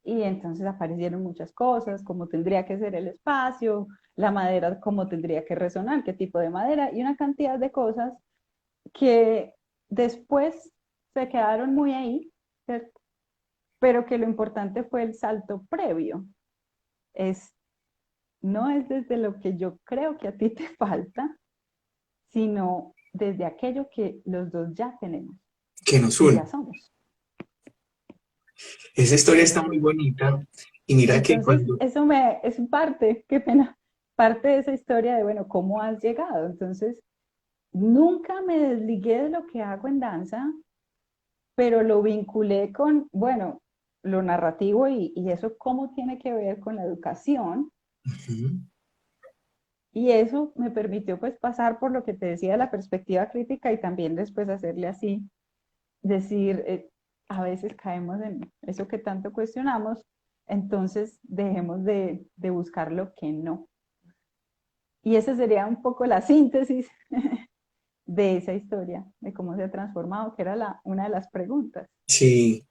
Y entonces aparecieron muchas cosas, cómo tendría que ser el espacio, la madera, cómo tendría que resonar, qué tipo de madera, y una cantidad de cosas que después se quedaron muy ahí, ¿cierto? Pero que lo importante fue el salto previo. Es, no es desde lo que yo creo que a ti te falta, sino desde aquello que los dos ya tenemos Que nos y une. ya somos. Esa historia Es está muy así. bonita y mira que Entonces, cuando, es parte, qué pena, parte de esa historia de, bueno, ¿cómo has llegado? Entonces, nunca me desligué de lo que hago en danza, pero lo vinculé con, bueno, lo narrativo y eso cómo tiene que ver con la educación. ujú, Y eso me permitió pues pasar por lo que te decía de la perspectiva crítica y también después hacerle así, decir, a veces caemos en eso que tanto cuestionamos, entonces dejemos de buscar lo que no. Y esa sería un poco la síntesis de esa historia, de cómo se ha transformado, que era una de las preguntas. sí,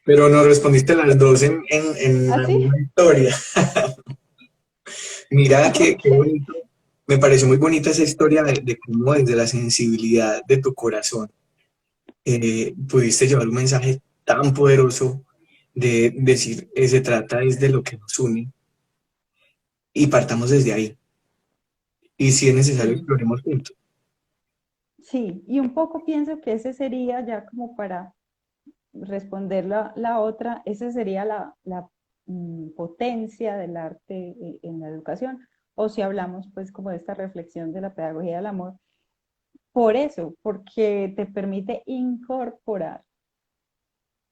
pero no respondiste las dos en la ¿Así? misma historia. Mira qué Ok. bonito. Me pareció muy bonita esa historia de cómo desde la sensibilidad de tu corazón pudiste llevar un mensaje tan poderoso de decir, se trata es de lo que nos une y partamos desde ahí. Y si es necesario, Sí, exploremos juntos. sí, y un poco pienso que ese sería ya como para responder la otra, esa sería la potencia del arte en la educación, o si hablamos pues como de esta reflexión de la pedagogía del amor, por eso, porque te permite incorporar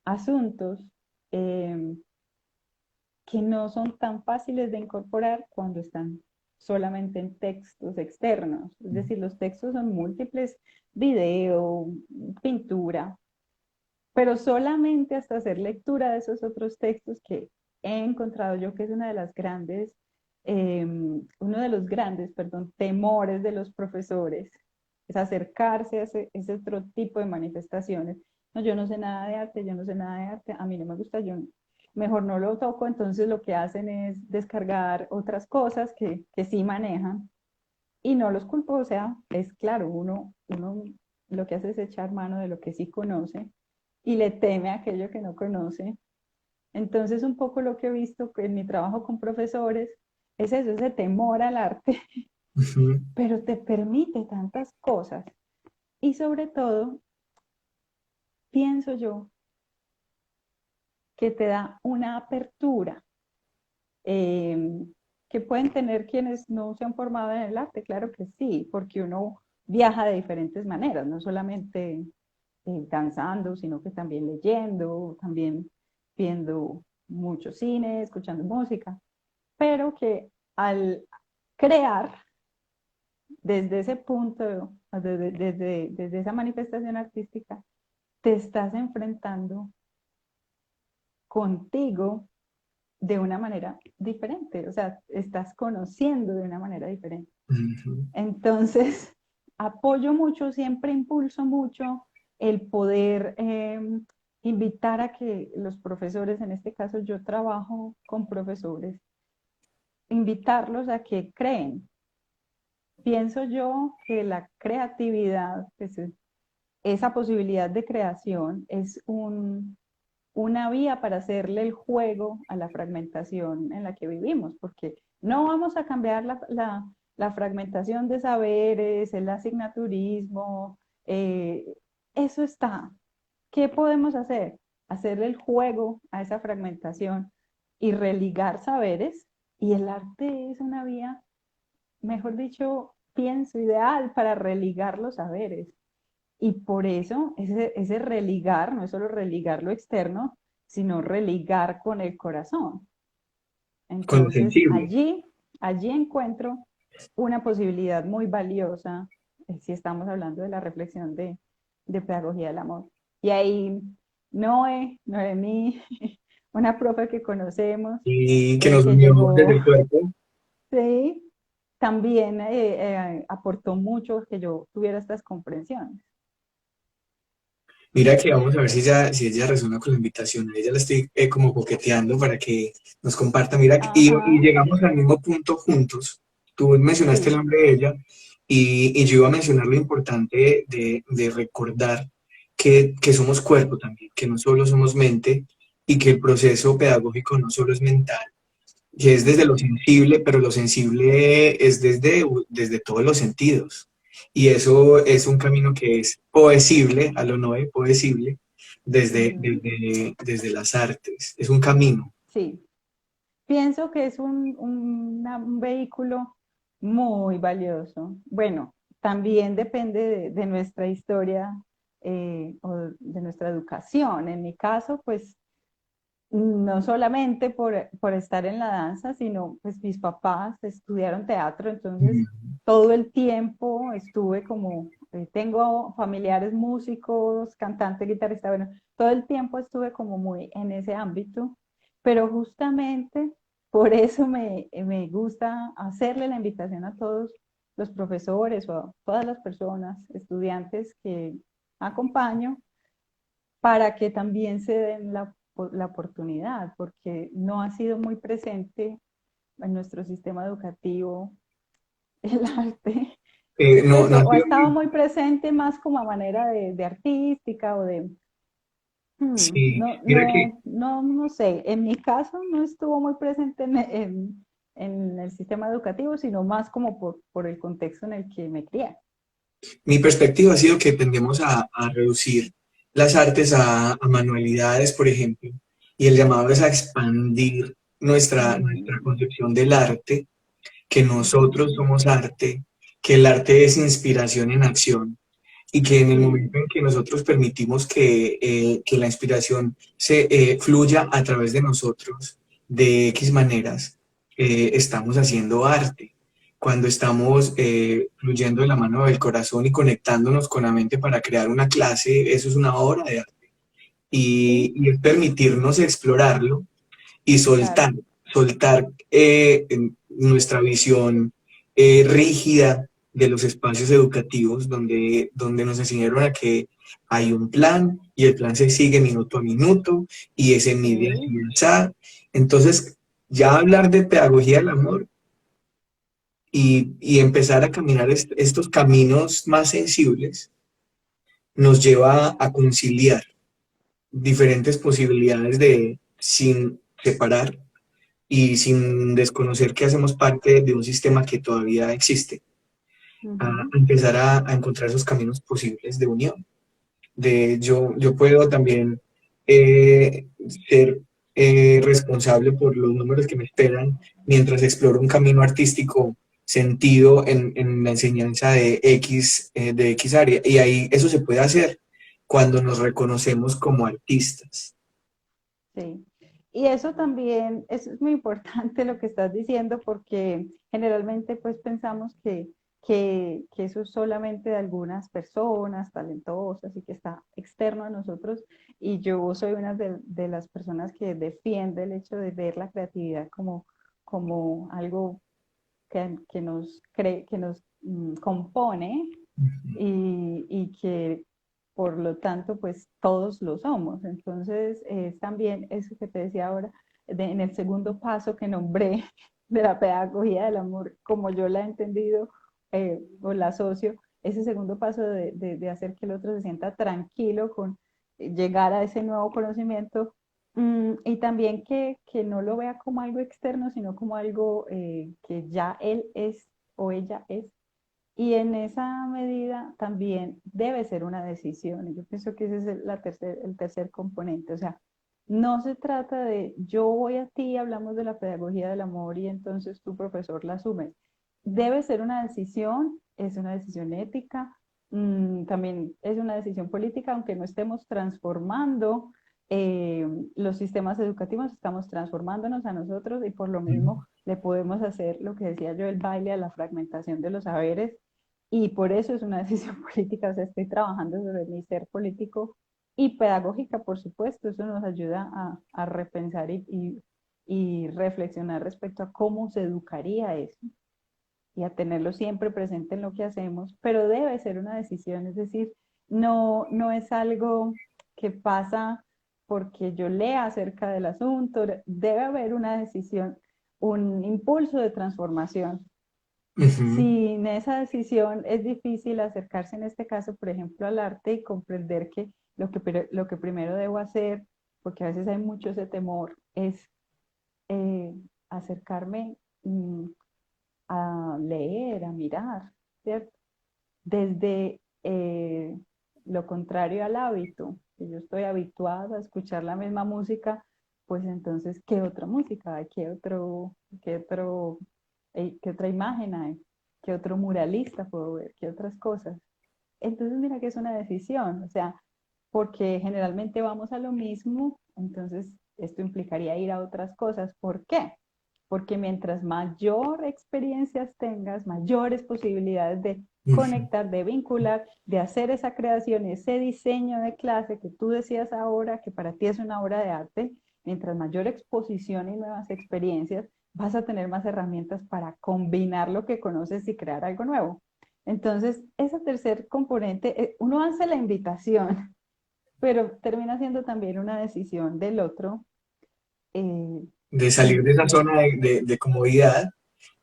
asuntos eh, que no son tan fáciles de incorporar cuando están solamente en textos externos, es decir, los textos son múltiples, video, pintura, pero solamente hasta hacer lectura de esos otros textos que he encontrado yo que es una de las grandes, uno de los grandes, perdón, temores de los profesores, es acercarse a ese otro tipo de manifestaciones. No, yo no sé nada de arte, yo no sé nada de arte, a mí no me gusta, yo mejor no lo toco, entonces lo que hacen es descargar otras cosas que sí manejan y no los culpo, o sea, es claro, uno lo que hace es echar mano de lo que sí conoce y le teme a aquello que no conoce. Entonces, un poco lo que he visto en mi trabajo con profesores es eso, ese temor al arte, Ujú, pero te permite tantas cosas. Y sobre todo, pienso yo que te da una apertura eh, que pueden tener quienes no se han formado en el arte, claro que sí, porque uno viaja de diferentes maneras, no solamente danzando, sino que también leyendo, también viendo mucho cine, escuchando música, pero que al crear desde ese punto, desde esa manifestación artística, te estás enfrentando contigo de una manera diferente, o sea, estás conociendo de una manera diferente. ujú. Entonces, apoyo mucho, siempre impulso mucho el poder invitar a que los profesores, en este caso yo trabajo con profesores, invitarlos a que creen. Pienso yo que la creatividad, pues, esa posibilidad de creación es una vía para hacerle el juego a la fragmentación en la que vivimos, porque no vamos a cambiar la fragmentación de saberes, el asignaturismo, eh, eso está. ¿Qué podemos hacer? Hacerle el juego a esa fragmentación y religar saberes, y el arte es una vía, mejor dicho, pienso ideal para religar los saberes. Y por eso ese religar no es solo religar lo externo, sino religar con el corazón. Con lo Entonces sensible. allí encuentro una posibilidad muy valiosa, si estamos hablando de la reflexión de pedagogía del amor. Y ahí Noemí, una profe que conocemos, Y que nos que unió desde llegó, el cuerpo. sí, también aportó mucho que yo tuviera estas comprensiones. Mira que vamos a ver si ella resuena con la invitación. A ella la estoy como coqueteando para que nos comparta. Mira, y Ajá, llegamos al mismo punto juntos. Tú mencionaste el sí. nombre de ella y yo iba a mencionar lo importante de recordar que somos cuerpo también, que no solo somos mente y que el proceso pedagógico no solo es mental, que es desde lo Ujú. sensible, pero lo sensible es desde todos los sentidos. Y eso es un camino que es poesible, a lo no es poesible, Ujú. desde las artes. Es un camino. Sí, pienso que es un vehículo muy valioso. Bueno, también depende de nuestra historia o de nuestra educación. En mi caso, pues no solamente por estar en la danza, sino pues mis papás estudiaron teatro, entonces Mm, todo el tiempo estuve como, tengo familiares músicos, cantantes, guitarristas, bueno, todo el tiempo estuve como muy en ese ámbito, pero justamente por eso me gusta hacerle la invitación a todos los profesores o a todas las personas, estudiantes que acompaño para que también se den la oportunidad, porque no ha sido muy presente en nuestro sistema educativo el arte, no, pues no ha o ha sido estado muy presente más como a manera de artística o de, sí, mira que no sé, en mi caso no estuvo muy presente en el sistema educativo, sino más como por el contexto en el que me crié. mi perspectiva ha sido que tendemos a reducir las artes a manualidades, por ejemplo, y el llamado es a expandir nuestra Ujú, concepción del arte, que nosotros ujú, somos arte, que el arte es inspiración en acción y que en el sí, momento en que nosotros permitimos que la inspiración se fluya a través de nosotros de X maneras, estamos haciendo arte. Cuando estamos fluyendo de la mano del corazón y conectándonos con la mente para crear una clase, eso es una obra de arte. sí, Y es permitirnos explorarlo y claro. soltar nuestra visión rígida de los espacios educativos donde nos enseñaron a que hay un plan y el plan se sigue minuto a minuto y ese mide así, Sí, así. Entonces, ya hablar de pedagogía del amor y empezar a caminar estos caminos más sensibles nos lleva a conciliar. diferentes posibilidades de, sin separar y sin desconocer que hacemos parte de un sistema que todavía existe, a Ujú. empezar a encontrar esos caminos posibles de unión. Yo puedo también eh, ser responsable por los números que me esperan mientras exploro un camino artístico sentido en la enseñanza de X área. Y ahí eso se puede hacer cuando nos reconocemos como artistas. Sí, y eso también, eso es muy importante lo que estás diciendo porque generalmente pues pensamos que eso es solamente de algunas personas talentosas y que está externo a nosotros y yo soy una de las personas que defiende el hecho de ver la creatividad como, como algo que nos compone y que por lo tanto pues todos lo somos. Entonces es también eso que te decía ahora, en el segundo paso que nombré de la pedagogía del amor, como yo la he entendido o la asocio, ese segundo paso de hacer que el otro se sienta tranquilo con llegar a ese nuevo conocimiento. Y también que no lo vea como algo externo, sino como algo que ya él es o ella es. Y en esa medida también debe ser una decisión. Y yo pienso que ese es el tercer componente. O sea, no se trata de yo voy a ti, hablamos de la pedagogía del amor y entonces tu profesor la asume. Debe ser una decisión, es una decisión ética, también es una decisión política, aunque no estemos transformando los sistemas educativos, estamos transformándonos a nosotros y por lo mismo le podemos hacer lo que decía yo, el baile a la fragmentación de los saberes y por eso es una decisión política, o sea, estoy trabajando sobre mi ser político y pedagógica, por supuesto, eso nos ayuda a repensar y reflexionar respecto a cómo se educaría eso y a tenerlo siempre presente en lo que hacemos, pero debe ser una decisión, es decir, no es algo que pasa porque yo lea acerca del asunto, debe haber una decisión, un impulso de transformación. Ujú. Sin esa decisión es difícil acercarse en este caso, por ejemplo, al arte y comprender que lo que primero debo hacer, porque a veces hay mucho ese temor, es eh, acercarme a leer, a mirar, ¿cierto? Desde lo contrario al hábito, que yo estoy habituada a escuchar la misma música, pues entonces, ¿qué otra música hay? ¿Qué otra imagen hay? ¿Qué otro muralista puedo ver? ¿Qué otras cosas? Entonces, mira que es una decisión, o sea, porque generalmente vamos a lo mismo, entonces esto implicaría ir a otras cosas. ¿Por qué? Porque mientras mayor experiencias tengas, mayores posibilidades de Ujú. conectar, de vincular, de hacer esa creación, ese diseño de clase que tú decías ahora, que para ti es una obra de arte, mientras mayor exposición y nuevas experiencias, vas a tener más herramientas para combinar lo que conoces y crear algo nuevo. Entonces, ese tercer componente, uno hace la invitación, pero termina siendo también una decisión del otro. eh, De salir y, de esa y zona de comodidad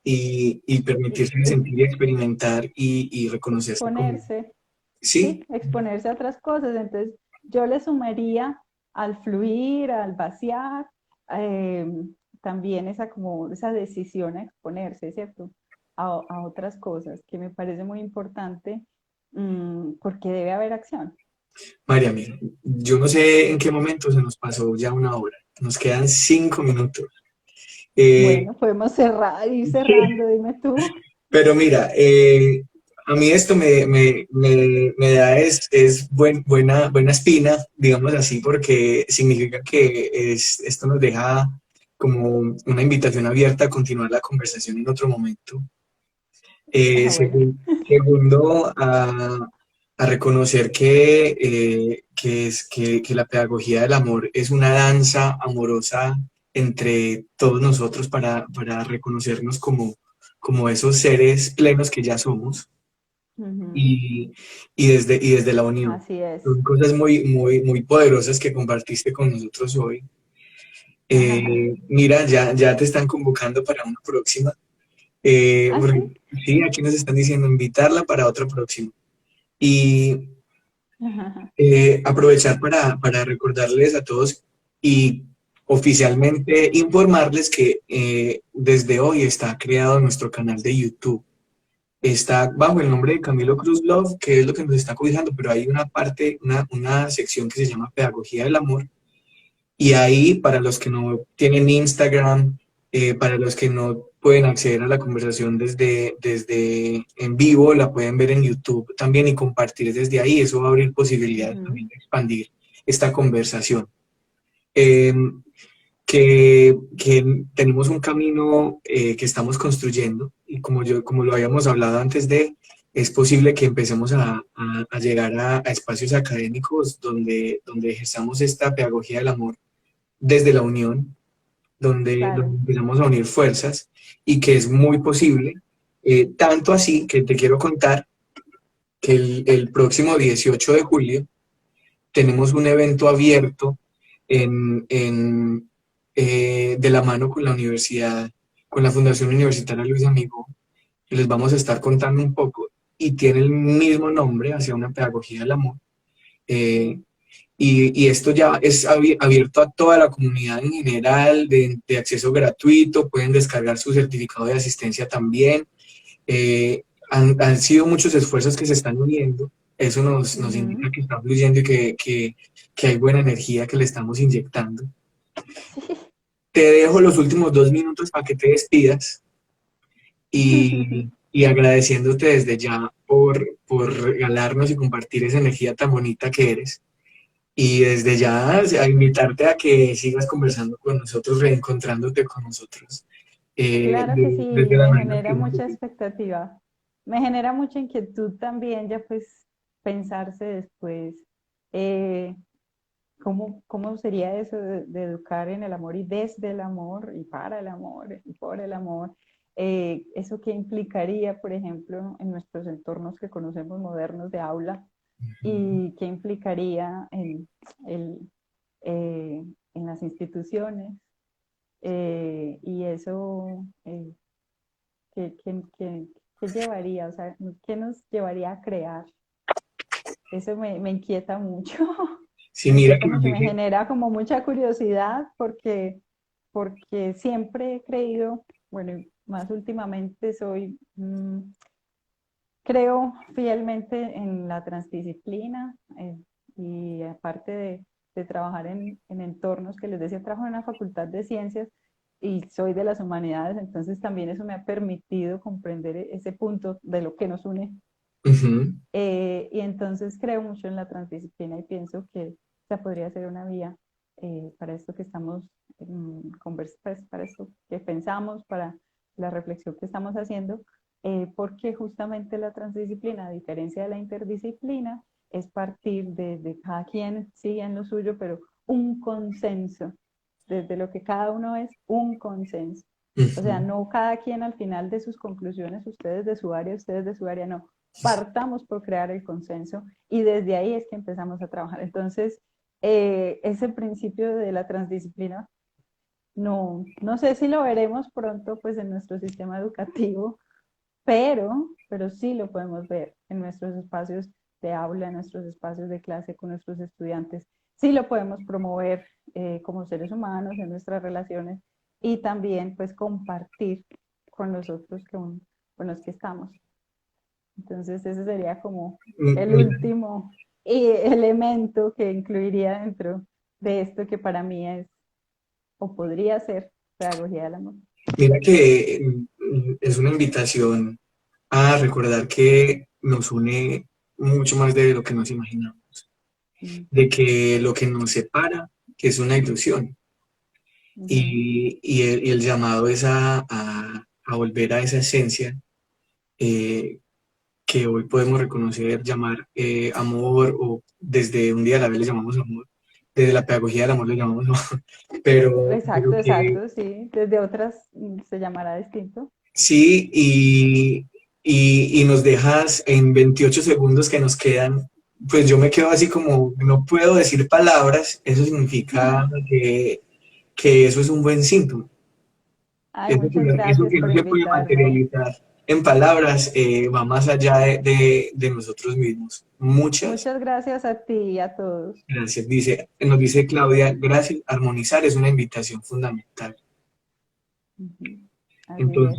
y y permitirse sentir y experimentar y reconocerse como, exponerse, sí. sí, exponerse a otras cosas. Entonces, yo le sumaría al fluir, al vaciar, eh, también esa como esa decisión a exponerse, ¿cierto? A otras cosas, que me parece muy importante, porque debe haber acción. María, mira, yo no sé en qué momento se nos pasó ya una hora. Nos quedan 5 minutos. Eh, Bueno, podemos cerrar, ir sí, cerrando, dime tú. pero mira, a mí esto me da buena espina, digamos así, porque significa que esto nos deja como una invitación abierta a continuar la conversación en otro momento. Ah, bueno. Segundo, a reconocer que la pedagogía del amor es una danza amorosa entre todos nosotros para reconocernos como esos seres plenos que ya somos Ujú. y, y desde la unión. Así es. Son cosas muy poderosas que compartiste con nosotros hoy. Mira, ya te están convocando para una próxima. Ah, Porque sí. sí, aquí nos están diciendo invitarla para otra próxima. Y, Aprovechar para recordarles a todos y oficialmente informarles que desde hoy está creado nuestro canal de YouTube. Está bajo el nombre de Camilo Cruz Love, que es lo que nos está cobijando, pero hay una parte, una sección que se llama Pedagogía del Amor. Y ahí, para los que no tienen Instagram, para los que no pueden acceder a la conversación desde en vivo, la pueden ver en YouTube también y compartir desde ahí. Eso va a abrir posibilidades Ujú. también de expandir esta conversación. Eh, que tenemos un camino que estamos construyendo y como lo habíamos hablado antes es posible que empecemos a llegar a espacios académicos donde ejerzamos esta pedagogía del amor desde la unión, donde Claro. empezamos a unir fuerzas y que es muy posible, tanto así que te quiero contar que el próximo 18 de julio tenemos un evento abierto de la mano con la universidad, con la Fundación Universitaria Luis Amigo, que les vamos a estar contando un poco y tiene el mismo nombre, hacia una pedagogía del amor. Eh, y esto ya es abierto a toda la comunidad en general, de acceso gratuito, pueden descargar su certificado de asistencia también. Han sido muchos esfuerzos que se están uniendo, eso nos Ujú. indica que está fluyendo y que hay buena energía que le estamos inyectando. Sí. Te dejo los últimos 2 minutos para que te despidas y agradeciéndote desde ya por regalarnos y compartir esa energía tan bonita que eres. Y desde ya a invitarte a que sigas conversando con nosotros, reencontrándote con nosotros. Claro que sí, Desde la me manera genera que mucha expectativa. Me genera mucha inquietud también, ya pues pensarse después, eh, cómo sería eso de educar en el amor y desde el amor y para el amor y por el amor. Eso qué implicaría, por ejemplo, en nuestros entornos que conocemos modernos de aula y qué implicaría el, en las instituciones. Y eso, ¿qué llevaría? O sea, ¿qué nos llevaría a crear? Eso me inquieta mucho, sí, me mira inquieta que nos mucho, me dice, genera como mucha curiosidad porque siempre he creído, bueno, y más últimamente creo fielmente en la transdisciplina, y aparte de trabajar en entornos que les decía, trabajo en una facultad de ciencias y soy de las humanidades, entonces también eso me ha permitido comprender ese punto de lo que nos une. ujú, Y entonces creo mucho en la transdisciplina y pienso que esa podría ser una vía, para esto que estamos, pues, para esto que pensamos, para la reflexión que estamos haciendo, porque justamente la transdisciplina, a diferencia de la interdisciplina, es partir de cada quien sigue en lo suyo, pero un consenso, desde lo que cada uno es, un consenso. O sea, ujú. no cada quien al final de sus conclusiones, ustedes de su área, ustedes de su área, no, partamos por crear el consenso y desde ahí es que empezamos a trabajar. Entonces, ese principio de la transdisciplina, no sé si lo veremos pronto pues en nuestro sistema educativo, pero sí lo podemos ver en nuestros espacios de aula, en nuestros espacios de clase con nuestros estudiantes. Sí lo podemos promover, como seres humanos en nuestras relaciones y también pues compartir con los otros con los que estamos. Entonces, ese sería como el Mira, último elemento que incluiría dentro de esto que para mí es o podría ser pedagogía del amor. mira que es una invitación a recordar que nos une mucho más de lo que nos imaginamos, Mm, de que lo que nos separa es una ilusión ujú. y el llamado es a volver a esa esencia eh, que hoy podemos reconocer, llamar amor, o desde un día a la vez le llamamos amor, desde la pedagogía del amor le llamamos amor, pero Exacto, que exacto, sí. Desde otras, se llamará distinto. sí, y nos dejas en 28 segundos que nos quedan, pues yo me quedo así como, no puedo decir palabras, eso significa que eso es un buen síntoma, Ay, muchas eso gracias que por no se puede invitarme. materializar. en palabras, va más allá de nosotros mismos. Muchas Muchas gracias a ti y a todos. gracias. Nos dice Claudia, gracias, armonizar es una invitación fundamental. Ujú. Así Entonces, es.